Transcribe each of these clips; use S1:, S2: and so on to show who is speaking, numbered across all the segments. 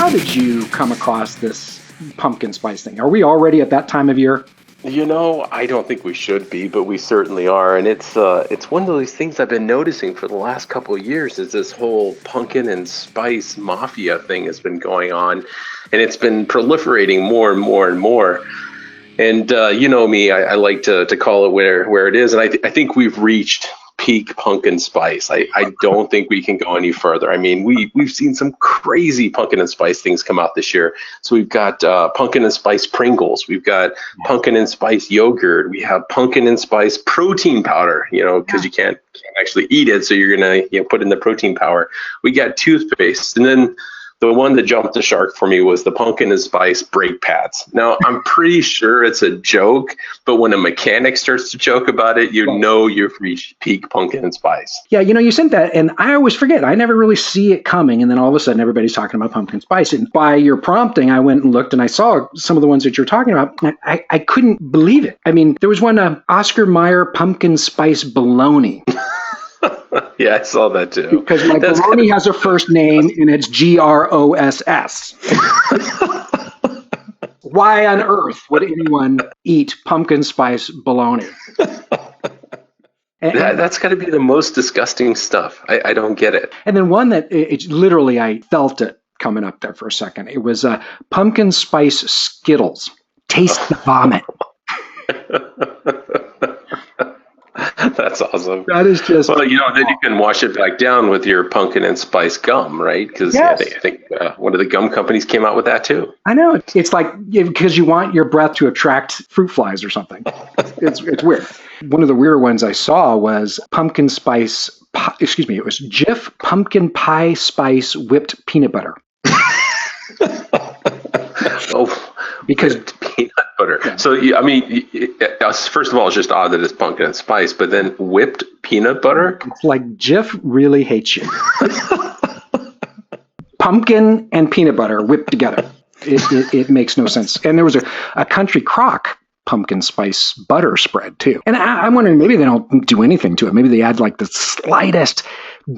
S1: How did you come across this pumpkin spice thing? Are we already at that time of year?
S2: I don't think we should be, but we certainly are. And it's one of those things I've been noticing for the last couple of years is this whole pumpkin and spice mafia thing has been going on, and it's been proliferating more and more and more. And you know me, I like to call it where it is, and I think we've reached peak pumpkin spice. I don't think we can go any further. I mean, we've seen some crazy pumpkin and spice things come out this year. So we've got pumpkin and spice Pringles, we've got pumpkin and spice yogurt, we have pumpkin and spice protein powder. Because you can't actually eat it, so you're gonna put in the protein powder. We got toothpaste, and then the one that jumped the shark for me was the pumpkin and spice brake pads. Now, I'm pretty sure it's a joke, but when a mechanic starts to joke about it, you've reached peak pumpkin and spice.
S1: Yeah, you sent that, and I always forget. I never really see it coming, and then all of a sudden, everybody's talking about pumpkin spice. And by your prompting, I went and looked, and I saw some of the ones that you're talking about. I couldn't believe it. I mean, there was one, Oscar Mayer pumpkin spice bologna.
S2: Yeah, I saw that too.
S1: Because my bologna has a first name, and it's Gross. Why on earth would anyone eat pumpkin spice bologna?
S2: That's got to be the most disgusting stuff. I don't get it.
S1: And then one that it's literally, I felt it coming up there for a second. It was pumpkin spice Skittles. Taste the vomit.
S2: That's awesome.
S1: That is just...
S2: Well, then you can wash it back down with your pumpkin and spice gum, right? Because
S1: yes.
S2: I think one of the gum companies came out with that too.
S1: I know. It's like because you want your breath to attract fruit flies or something. It's weird. One of the weird ones I saw was pumpkin spice, it was Jif pumpkin pie spice whipped peanut butter.
S2: Oh,
S1: because
S2: peanut butter. Yeah. So, first of all, it's just odd that it's pumpkin and spice, but then whipped peanut butter?
S1: It's like Jif really hates you. Pumpkin and peanut butter whipped together. It makes no sense. And there was a country crock pumpkin spice butter spread too. And I'm wondering, maybe they don't do anything to it. Maybe they add like the slightest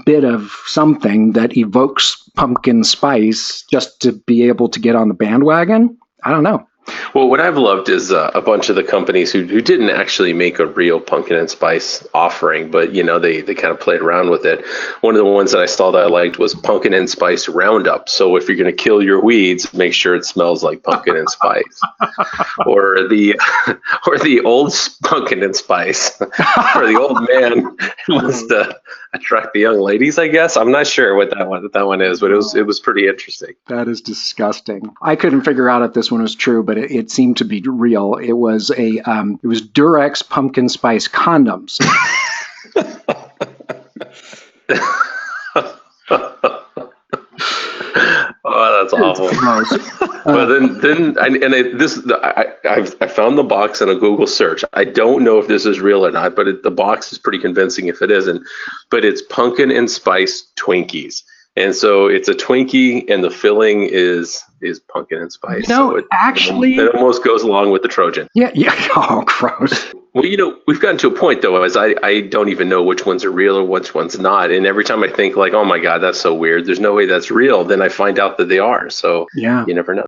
S1: bit of something that evokes pumpkin spice just to be able to get on the bandwagon. I don't know.
S2: Well, what I've loved is a bunch of the companies who didn't actually make a real pumpkin and spice offering, but they kind of played around with it. One of the ones that I saw that I liked was pumpkin and spice Roundup. So if you're going to kill your weeds, make sure it smells like pumpkin and spice. or the old pumpkin and spice, or the old man who wants to attract the young ladies, I guess. I'm not sure what that one is, but it was pretty interesting.
S1: That is disgusting. I couldn't figure out if this one was true, but it seemed to be real. It was Durex pumpkin spice condoms.
S2: Oh, that's awful. But then I found the box in a Google search. I don't know if this is real or not, but the box is pretty convincing if it isn't. But it's pumpkin and spice Twinkies. And so it's a Twinkie, and the filling is pumpkin and spice.
S1: No,
S2: so it almost goes along with the Trojan.
S1: Yeah. Oh, gross.
S2: Well, we've gotten to a point, though, as I don't even know which ones are real or which ones not. And every time I think, like, oh, my God, that's so weird, there's no way that's real, then I find out that they are. So
S1: yeah.
S2: You never know.